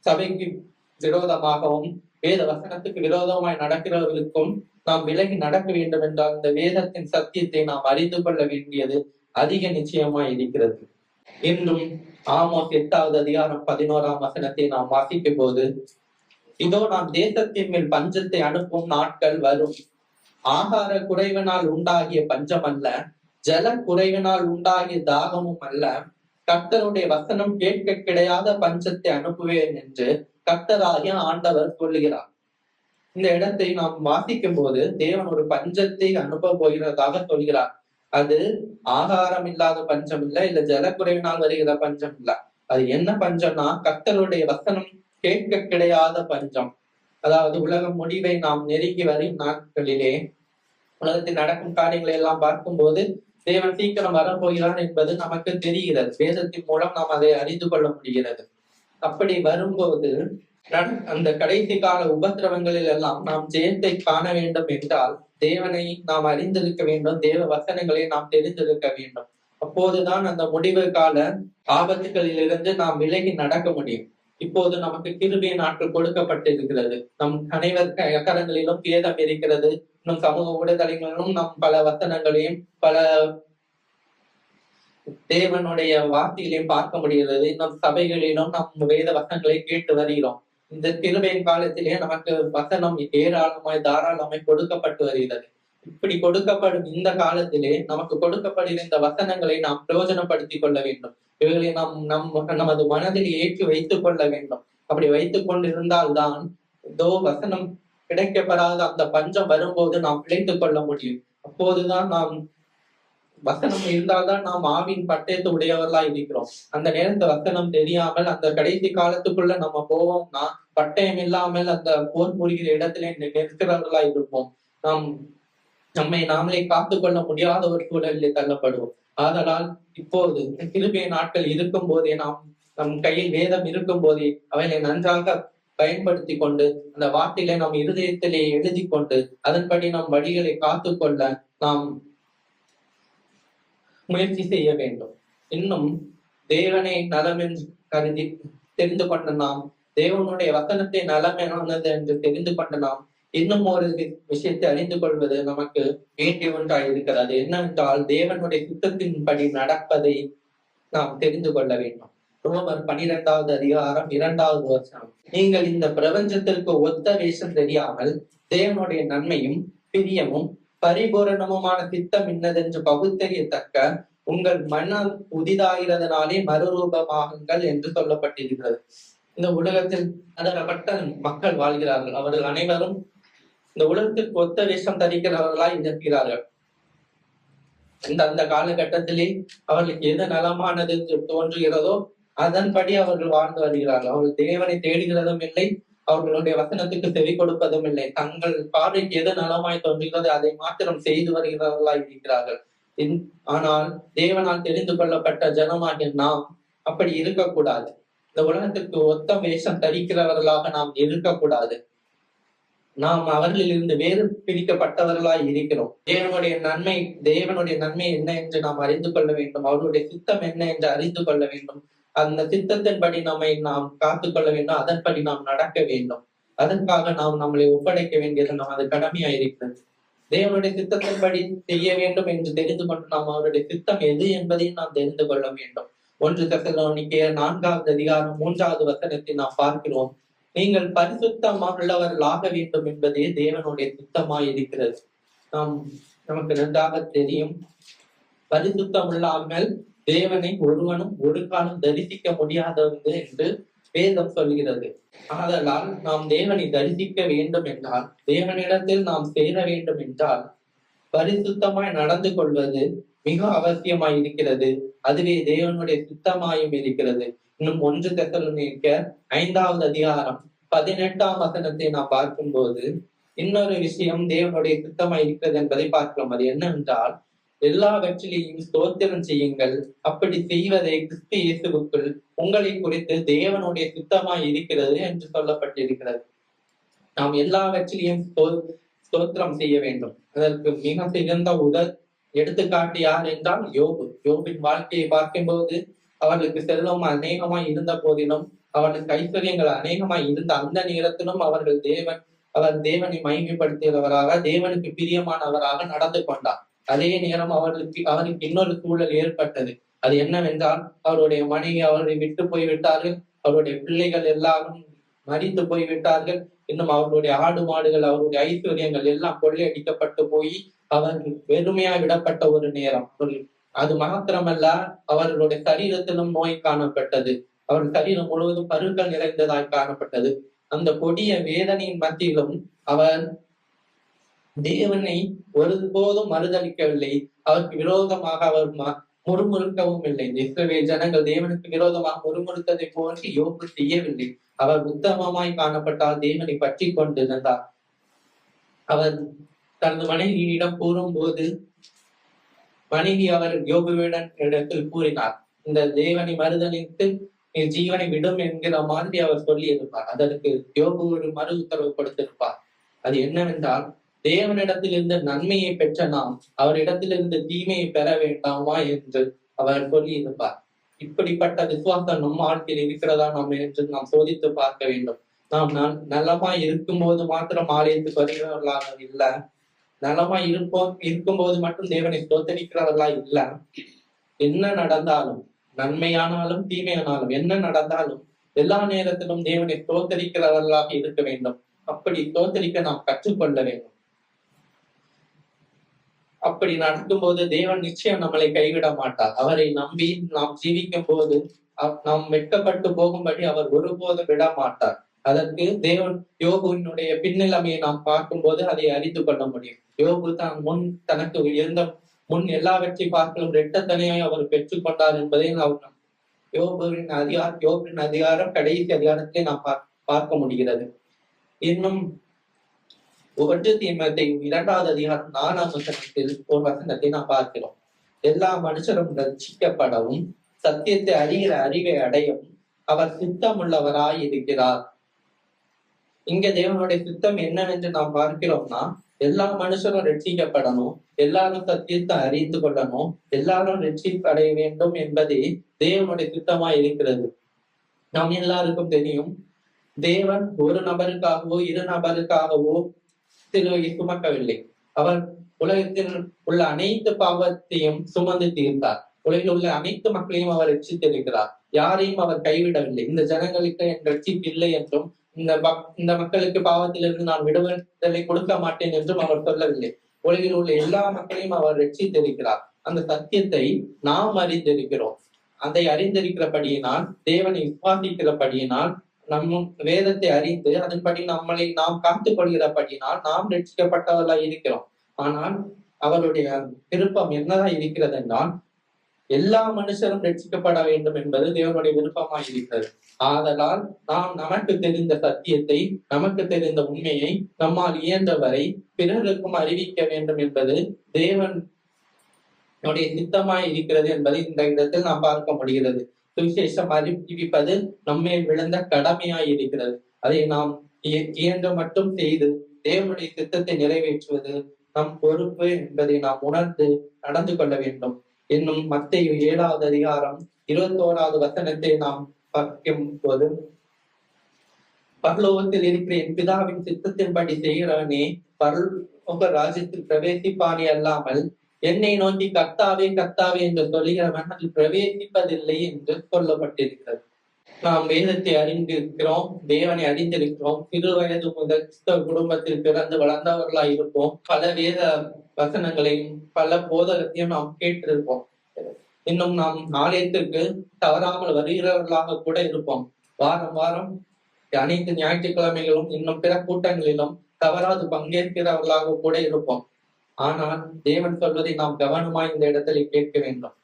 சபைக்கு விரோதமாகவும் வேத வசனத்துக்கு விரோதமாய் நடக்கிறவர்களுக்கும் நாம் விலகி நடக்க வேண்டும் என்றால் இந்த வேதத்தின் சத்தியத்தை நாம் அறிந்து கொள்ள வேண்டியது அதிக நிச்சயமாய் இருக்கிறது. இன்றும் ஆமோஸ் 8வது அதிகாரம் 11ஆம் வசனத்தை நாம் வாசிக்கும் போது, இதோ நாம் தேசத்தின் மேல் பஞ்சத்தை அனுப்பும் நாட்கள் வரும், ஆகார குறைவினால் உண்டாகிய பஞ்சம் அல்ல, ஜல குறைவினால் உண்டாகிய தாகமும் அல்ல, கர்த்தருடைய வசனம் கேட்க கிடையாத பஞ்சத்தை அனுப்புவேன் என்று கர்த்தராகிய ஆண்டவர் சொல்லுகிறார். இந்த இடத்தை நாம் வாசிக்கும் போது தேவன் ஒரு பஞ்சத்தை அனுப்ப போகிறதாக சொல்கிறார். அது ஆகாரம் இல்லாத பஞ்சம் இல்ல ஜலக்குறைவினால் வருகிற பஞ்சம் இல்ல. அது என்ன பஞ்சம்னா கர்த்தருடைய வசனம் கேட்க கிடையாத பஞ்சம். அதாவது உலக முடிவை நாம் நெருங்கி வரும் நாட்களிலே உலகத்தில் நடக்கும் காரியங்களை எல்லாம் பார்க்கும் போது தேவன் சீக்கிரம் வரப்போகிறான் என்பது நமக்கு தெரிகிறது. வேதத்தின் மூலம் நாம் அதை அறிந்து கொள்ள முடிகிறது. அப்படி வரும்போது அந்த கடைசி கால உபத்திரவங்களில் எல்லாம் நாம் ஜெயத்தை காண வேண்டும் என்றால் தேவனை நாம் அறிந்திருக்க வேண்டும், தேவ வசனங்களை நாம் தெரிந்திருக்க வேண்டும். அப்போதுதான் அந்த முடிவு கால ஆபத்துகளிலிருந்து நாம் விலகி நடக்க முடியும். இப்போது நமக்கு கிருபை நாட்கள் கொடுக்கப்பட்டிருக்கிறது. நம் அனைவர் கரங்களிலும் வேதம் இருக்கிறது. இன்னும் சமூக ஊடகங்களிலும் நம் பல வசனங்களையும் பல தேவனுடைய வார்த்தைகளையும் பார்க்க முடிகிறது. இன்னும் சபைகளிலும் நம் வேத வசனங்களை கேட்டு வருகிறோம். இந்த கிருபையின் காலத்திலே நமக்கு வசனம் ஏராளமாய் தாராளமாய் கொடுக்கப்பட்டு வருகிறது. இப்படி கொடுக்கப்படும் இந்த காலத்திலே நமக்கு கொடுக்கப்படுகிற இந்த வசனங்களை நாம் பிரயோஜனப்படுத்திக் கொள்ள வேண்டும். இவைகளை நமது மனதில் ஏற்றி வைத்துக் கொள்ள வேண்டும். அப்படி வைத்துக் கொண்டிருந்தால்தான் இதோ வசனம் கிடைக்கப்படாத அந்த பஞ்சம் வரும்போது நாம் பிழைத்துக் கொள்ள முடியும். அப்போதுதான் நாம் வசனம் இருந்தால்தான் நாம் ஆவின் பட்டயத்தை உடையவர்களா இருக்கிறோம். அந்த நேரத்துல வசனம் தெரியாமல் அந்த கடைசி காலத்துக்குள்ள நம்ம போவோம்னா பட்டயம் இல்லாமல் அந்த போர் புரிகிற இடத்துல நிற்கிறவர்களா இருப்போம். நம்மை நாமளே காத்துக்கொள்ள முடியாத ஒரு சூழலில் தள்ளப்படுவோம். ஆதலால் இப்போது கிருபை நாட்கள் இருக்கும் போதே நம் கையில் வேதம் இருக்கும் போதே அவைகளை நன்றாக பயன்படுத்தி கொண்டு அந்த வார்த்தைகளை நம் இருதயத்திலே எழுதி கொண்டு அதன்படி நம் வழிகளை காத்துக்கொள்ள நாம் முயற்சி செய்ய வேண்டும். இன்னும் தேவனை நலம் என்று கருதி தெரிந்து கொண்ட நாம், தேவனுடைய வசனத்தை நலமானது என்று தெரிந்து கொண்ட நாம் இன்னும் ஒரு விஷயத்தை அறிந்து கொள்வது நமக்கு வேண்டிய ஒன்றாய் இருக்கிறது. என்னவென்றால் தேவனுடைய சித்தத்தின்படி நடப்பதை நாம் தெரிந்து கொள்ள வேண்டும். ரோமர் 12வது அதிகாரம் 2வது வசனம். நீங்கள் இந்த பிரபஞ்சத்திற்கு ஒத்த வேஷம் தெரியாமல் தேவனுடைய நன்மையும் பிரியமும் பரிபூரணமுமான திட்டம் இன்னதென்று பகுத்தறியத்தக்க உங்கள் மனம் புதிதாகிறதுனாலே மறுரூபமாகுங்கள் என்று சொல்லப்பட்டிருக்கிறது. இந்த உலகத்தில் பலதரப்பட்ட மக்கள் வாழ்கிறார்கள். அவர்கள் அனைவரும் இந்த உலகத்திற்கு ஒத்த வேஷம் தரிக்கிறவர்களாய் இருக்கிறார்கள். அந்த காலகட்டத்திலே அவர்களுக்கு எது நலமானது தோன்றுகிறதோ அதன்படி அவர்கள் வாழ்ந்து வருகிறார்கள். அவர்கள் தேவனை தேடுகிறதும் இல்லை, அவர்களுடைய வசனத்துக்கு செவி கொடுப்பதும் இல்லை. தங்கள் பார்வைக்கு எது நலமாய் தோன்றுகிறதோ அதை மாத்திரம் செய்து வருகிறவர்களாய் இருக்கிறார்கள். ஆனால் தேவனால் தெரிந்து கொள்ளப்பட்ட ஜனமாகிய நாம் அப்படி இருக்கக்கூடாது. இந்த உலகத்திற்கு ஒத்த வேஷம் தரிக்கிறவர்களாக நாம் இருக்கக்கூடாது. நாம் அவர்களிலிருந்து வேறு பிரிக்கப்பட்டவர்களாய் இருக்கிறோம். தேவனுடைய நன்மை என்ன என்று நாம் அறிந்து கொள்ள வேண்டும். அவருடைய சித்தம் என்ன என்று அறிந்து கொள்ள வேண்டும். அந்த சித்தத்தின்படி நாம் காத்துக்கொள்ள வேண்டும். அதன்படி நாம் நடக்க வேண்டும். அதற்காக நாம் நம்மளை ஒப்படைக்க வேண்டியது நமது கடமையா இருக்கிறது. தேவனுடைய சித்தத்தின்படி செய்ய வேண்டும் என்று தெரிந்து கொண்டு நாம் அவருடைய சித்தம் எது என்பதையும் நாம் தெரிந்து கொள்ள வேண்டும். 1 தெசலோனிக்கேயர் 4வது அதிகாரம் 3வது வசனத்தை நாம் பார்க்கிறோம். நீங்கள் பரிசுத்தமுள்ளவர்களாக வேண்டும் என்பதே தேவனுடைய சித்தமாய் இருக்கிறது. நமக்கு நன்றாக தெரியும், பரிசுத்தமில்லாமல் தேவனை ஒருவனும் ஒரு காலம் தரிசிக்க முடியாதது என்று வேதம் சொல்கிறது. ஆதலால் நாம் தேவனை தரிசிக்க வேண்டும் என்றால், தேவனிடத்தில் நாம் சேர வேண்டும் என்றால், பரிசுத்தமாய் நடந்து கொள்வது மிக அவசியமாய் இருக்கிறது. அதுவே தேவனுடைய சித்தமாயும் இருக்கிறது. இன்னும் 1 தெசலோனிக்கேயர் 5வது அதிகாரம் 18ஆம் வசனத்தை நாம் பார்க்கும்போது இன்னொரு விஷயம் தேவனுடைய சித்தமாய் இருக்கிறது என்பதை பார்க்கலாம். அது என்னவென்றால், எல்லாவற்றிலையும் ஸ்தோத்திரம் செய்யுங்கள், அப்படி செய்வதை கிறிஸ்து இயேசுவுக்குள் உங்களை குறித்து தேவனுடைய சித்தமாய் இருக்கிறது என்று சொல்லப்பட்டிருக்கிறது. நாம் எல்லாவற்றிலையும் ஸ்தோத்திரம் செய்ய வேண்டும். அதற்கு மிக சிறந்த எடுத்துக்காட்டு யார் என்றால் யோபின் வாழ்க்கையை பார்க்கும்போது அவர்களுக்கு செல்வம் அநேகமாய் இருந்த போதிலும், அவர்களுக்கு ஐஸ்வர்யங்கள் அநேகமாய் இருந்த அந்த நேரத்திலும் அவர் தேவனை மகிமைப்படுத்தியவராக, தேவனுக்கு பிரியமானவராக நடந்து கொண்டார். அதே நேரம் அவருக்கு இன்னொரு சூழல் ஏற்பட்டது. அது என்னவென்றால், அவருடைய மனைவி அவரை விட்டு போய்விட்டார்கள். அவருடைய பிள்ளைகள் எல்லாரும் மறித்து போய்விட்டார்கள். இன்னும் அவர்களுடைய ஆடு மாடுகள், அவருடைய ஐஸ்வர்யங்கள் எல்லாம் கொள்ளையடிக்கப்பட்டு போய் அவர்கள் வெறுமையா விடப்பட்ட ஒரு நேரம். அது மாத்திரமல்ல, அவர்களுடைய சரீரத்திலும் நோய் காணப்பட்டது. அவர்கள் சரீரம் முழுவதும் பருக்கள் நிறைந்ததாய் காணப்பட்டது. அந்த கொடிய வேதனையின் மத்தியிலும் அவர் தேவனை ஒருபோதும் மறுதளிக்கவில்லை. அவருக்கு விரோதமாக அவர் முறுமுறுக்கவும் இல்லை. இஸ்ரவேல் ஜனங்கள் தேவனுக்கு விரோதமாக முறுமுறுத்ததை போன்று யோபு செய்யவில்லை. அவர் உத்தமமாய் காணப்பட்டால் தேவனை பற்றி கொண்டிருந்தார். அவர் தனது மனைவியிடம் கூறும்போது மனைவி அவர் யோபுவிடம் இடத்தில் கூறினார், இந்த தேவனை மறுதளித்து நீ ஜீவனை விடும் என்கிற மாதிரி அவர் சொல்லி இருப்பார். அதற்கு யோபு ஒரு மறு உத்தரவு கொடுத்திருப்பார். அது என்னவென்றால், தேவனிடத்திலிருந்து நன்மையை பெற்ற நாம் அவரிடத்திலிருந்து தீமையை பெற வேண்டாமா என்று அவர் சொல்லி இருப்பார். இப்படிப்பட்ட விசுவாசம் நம் வாழ்க்கையில் இருக்கிறதா என்று நாம் சோதித்து பார்க்க வேண்டும். நாம் நலமாய் இருக்கும்போது மாத்திரம் ஆலயத்துக்கு வருகிறவர்களாக இல்ல, நலமாய் இருக்கும்போது மட்டும் தேவனை ஸ்தோத்தரிக்கிறவர்களா இல்ல. என்ன நடந்தாலும், நன்மையானாலும் தீமையானாலும், என்ன நடந்தாலும் எல்லா நேரத்திலும் தேவனை ஸ்தோத்தரிக்கிறவர்களாக இருக்க வேண்டும். அப்படி ஸ்தோத்தரிக்க நாம் கற்றுக்கொள்ள வேண்டும். அப்படி நடக்கும்போது தேவன் நிச்சயம் நம்மளை கைவிட மாட்டார். அவரை நம்பி நாம் ஜீவிக்கும் போது நாம் வெட்கப்பட்டு போகும்படி அவர் ஒருபோதும் விட மாட்டார். அதற்கு தேவன் யோபுவினுடைய பின்னிலைமையை நாம் பார்க்கும்போது அதை அறிந்து கொள்ள முடியும். யோபு தான் தனக்கு இருந்த எல்லாவற்றையும் பார்க்கலும் இரட்டத்தனையாய் அவர் பெற்றுக்கொண்டார் என்பதை நாம் யோபுவின் அதிகாரம் கடைசி அதிகாரத்திலே நாம் பார்க்க முடிகிறது. இன்னும் 1 தீமோத்தேயு 2வது அதிகாரம் 4ஆம் வசனத்தில் ஒரு வசனத்தை நாம் பார்க்கிறோம். எல்லா மனுஷரும் ரட்சிக்கப்படவும் சத்தியத்தை அறிகிற அறிவை அடையவும் அவர் சித்தமுள்ளவராய் இருக்கிறார். இங்க தேவனுடைய சித்தம் என்னவென்று நாம் பார்க்கிறோம்னா, எல்லா மனுஷரும் ரட்சிக்கப்படணும், எல்லாரும் சத்தியத்தை அறிந்து கொள்ளணும், எல்லாரும் ரட்சிப்படைய வேண்டும் என்பதே தேவனுடைய சித்தமாய் இருக்கிறது. நாம் எல்லாருக்கும் தெரியும், தேவன் ஒரு நபருக்காகவோ 2 நபருக்காகவோ சிலுவையை சுமக்கவில்லை. அவர் உலகத்தில் உள்ள அனைத்து பாவத்தையும் சுமந்து தீர்த்தார். உலகில் உள்ள அனைத்து மக்களையும் அவர் ரட்சித்திருக்கிறார். யாரையும் அவர் கைவிடவில்லை. இந்த ஜனங்களுக்கு என் ரட்சிப்பு இல்லை என்றும், இந்த மக்களுக்கு பாவத்திலிருந்து நான் விடுதலை கொடுக்க மாட்டேன் என்றும் அவர் சொல்லவில்லை. உலகில் உள்ள எல்லா மக்களையும் அவர் ரட்சித்திருக்கிறார். அந்த சத்தியத்தை நாம் அறிந்திருக்கிறோம். அதை அறிந்திருக்கிறபடியினால், தேவனை விசுவாசிக்கிறபடியினால், நம் வேதத்தை அறிந்து அதன்படி நம்மளை நாம் காத்துக் கொள்கிறபடினால் நாம் ரட்சிக்கப்பட்டவர்களாய் இருக்கிறோம். ஆனால் அவருடைய விருப்பம் என்னதான் இருக்கிறது என்றால், எல்லா மனுஷரும் ரட்சிக்கப்பட வேண்டும் என்பது தேவனுடைய விருப்பமாய் இருக்கிறது. ஆதலால் நாம் நமக்கு தெரிந்த சத்தியத்தை, நமக்கு தெரிந்த உண்மையை நம்மால் இயன்றவரை பிறருக்கும் அறிவிக்க வேண்டும் என்பது தேவன் சித்தமாய் இருக்கிறது என்பதை இந்த இடத்தில் நாம் பார்க்க முடிகிறது. சுவிசேஷம் அறிவிப்பது நம்மேல் விழுந்த கடமையாய் இருக்கிறது. அதை நாம் இயன்ற மட்டும் செய்து தேவனுடைய சித்தத்தை நிறைவேற்றுவது நம் பொறுப்பு என்பதை நாம் உணர்ந்து நடந்து கொள்ள வேண்டும். இன்னும் மத்தேயு 7வது அதிகாரம் 21வது வசனத்தை நாம் பார்க்கும் போது, பரலோகத்தில் இருக்கிற என் பிதாவின் சித்தத்தின்படி செய்கிறவனே பரலோக ராஜ்யத்தில் பிரவேசிப்பானே அல்லாமல் என்னை நோக்கி கர்த்தாவே கர்த்தாவே என்று சொல்லுகிறவன் அதில் பிரவேசிப்பதில்லை என்று சொல்லப்பட்டிருக்கிறது. நாம் வேதத்தை அறிந்திருக்கிறோம், தேவனை அறிந்திருக்கிறோம். சிறு வயது முதல் குடும்பத்தில் பிறந்து வளர்ந்தவர்களாய் இருப்போம். பல வேத வசனங்களையும் பல போதகத்தையும் நாம் கேட்டிருப்போம். இன்னும் நாம் ஆலயத்திற்கு தவறாமல் வருகிறவர்களாக கூட இருப்போம். வாரம் வாரம் அனைத்து ஞாயிற்றுக்கிழமைகளும் இன்னும் பிற கூட்டங்களிலும் தவறாது பங்கேற்கிறவர்களாக கூட இருப்போம். ஆனால் தேவன் சொல்வதை நாம் கவனமாய் இந்த இடத்துல கேட்க வேண்டும்.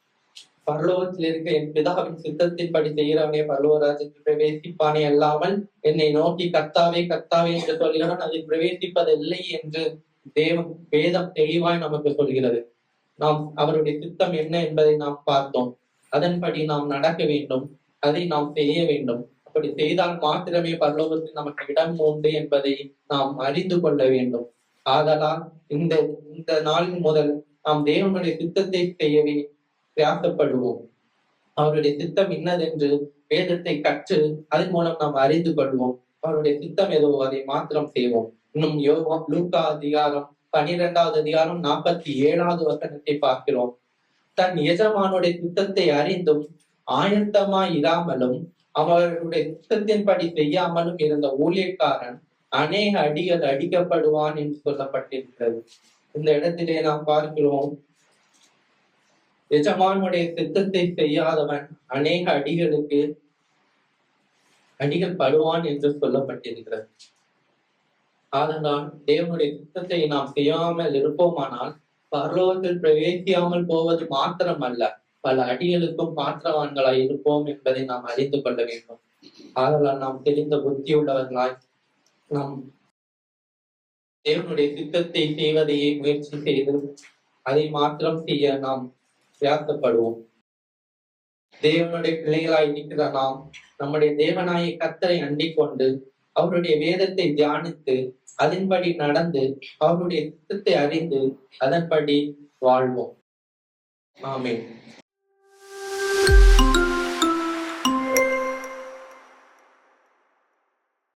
பரலோகத்தில் இருக்க என் பிதாவின் சித்தத்தின்படி செய்கிறவனே பரலோக ராஜ்யத்தில் பிரவேசிப்பானே அல்லாமல் என்னை நோக்கி கர்த்தாவே கர்த்தாவே என்று சொல்கிறவன் அதில் பிரவேசிப்பதில்லை என்று வேதம் தெளிவாய் நமக்கு சொல்கிறது. நாம் அவருடைய சித்தம் என்ன என்பதை நாம் பார்த்தோம். அதன்படி நாம் நடக்க வேண்டும், அதை நாம் செய்ய வேண்டும். அப்படி செய்தால் மாத்திரமே பரலோகத்தில் நமக்கு இடம் உண்டு என்பதை நாம் அறிந்து கொள்ள வேண்டும். ஆதலால் இந்த நாளின் முதல் நாம் தேவனுடைய சித்தத்தை செய்யவே பிரயாசப்படுவோம். அவருடைய சித்தம் இன்னதென்று வேதத்தை கற்று அதன் மூலம் நாம் அறிந்து கொள்வோம். அவருடைய சித்தம் எதுவோ அதை மாத்திரம் செய்வோம். இன்னும் லூக்கா அதிகாரம் 12வது அதிகாரம் 47வது வசனத்தை பார்க்கிறோம். தன் எஜமானுடைய சித்தத்தை அறிந்தும் ஆயத்தமாய் இராமலும் அவருடைய சித்தத்தின்படி செய்யாமலும் இருந்த ஊழியக்காரன் அநேக அடிகள் அடிக்கப்படுவான் என்று சொல்லப்பட்டிருக்கிறது. இந்த இடத்திலே நாம் பார்க்கிறோம், எஜமானுடைய சித்தத்தை செய்யாதவன் அநேக அடிகள் படுவான் என்று சொல்லப்பட்டிருக்கிறது. அதனால் தேவனுடைய சித்தத்தை நாம் செய்யாமல் இருப்போமானால் பரலோகத்தில் பிரவேசியாமல் போவது மாத்திரமல்ல, பல அடிகளுக்கும் பாத்திரவான்களாய் இருப்போம் என்பதை நாம் அறிந்து கொள்ள வேண்டும். ஆதலால் நாம் தெரிந்த புத்தியுள்ளவர்களாய் நாம் தேவனுடைய சித்தத்தை செய்வதையே முயற்சி செய்து அதை மாத்திரம் செய்ய நாம் பிரயாசப்படுவோம். தேவனுடைய பிள்ளைகளாய் இருக்கிற நாம் நம்முடைய தேவனாய கர்த்தரை அண்டிக் கொண்டு அவருடைய வேதத்தை தியானித்து அதன்படி நடந்து அவருடைய சித்தத்தை அறிந்து அதன்படி வாழ்வோம். ஆமென்.